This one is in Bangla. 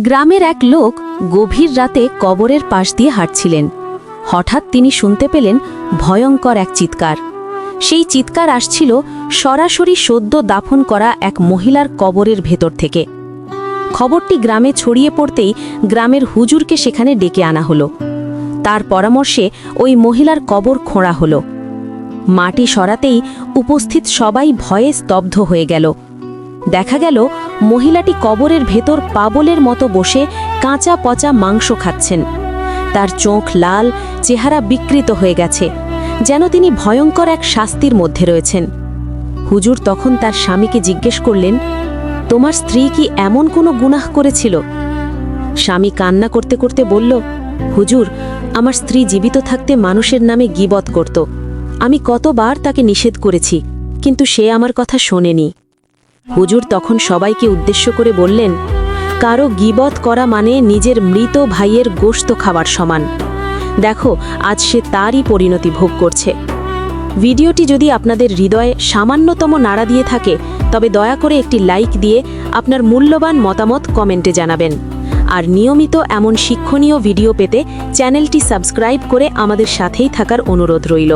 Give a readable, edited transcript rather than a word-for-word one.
গ্রামের এক লোক গভীর রাতে কবরের পাশ দিয়ে হাঁটছিলেন। হঠাৎ তিনি শুনতে পেলেন ভয়ঙ্কর এক চিৎকার। সেই চিৎকার আসছিল সরাসরি সদ্য দাফন করা এক মহিলার কবরের ভেতর থেকে। খবরটি গ্রামে ছড়িয়ে পড়তেই গ্রামের হুজুরকে সেখানে ডেকে আনা হলো। তার পরামর্শে ওই মহিলার কবর খোঁড়া হলো। মাটি সরাতেই উপস্থিত সবাই ভয়ে স্তব্ধ হয়ে গেল। দেখা গেল মহিলাটি কবরের ভেতর পাগলের মতো বসে কাঁচা পচা মাংস খাচ্ছেন। তার চোখ লাল, চেহারা বিকৃত হয়ে গেছে, যেন তিনি ভয়ঙ্কর এক শাস্তির মধ্যে রয়েছেন। হুজুর তখন তার স্বামীকে জিজ্ঞেস করলেন, তোমার স্ত্রী কি এমন কোনো গুনাহ করেছিল? স্বামী কান্না করতে করতে বলল, হুজুর, আমার স্ত্রী জীবিত থাকতে মানুষের নামে গীবত করত। আমি কতবার তাকে নিষেধ করেছি, কিন্তু সে আমার কথা শোনেনি। হুজুর তখন সবাইকে উদ্দেশ্য করে বললেন, কারো গীবত করা মানে নিজের মৃত ভাইয়ের গোশত খাবার সমান। দেখো, আজ সে তারই পরিণতি ভোগ করছে। ভিডিওটি যদি আপনাদের হৃদয়ে সামান্যতম নাড়া দিয়ে থাকে, তবে দয়া করে একটি লাইক দিয়ে আপনার মূল্যবান মতামত কমেন্টে জানাবেন। আর নিয়মিত এমন শিক্ষণীয় ভিডিও পেতে চ্যানেলটি সাবস্ক্রাইব করে আমাদের সাথেই থাকার অনুরোধ রইল।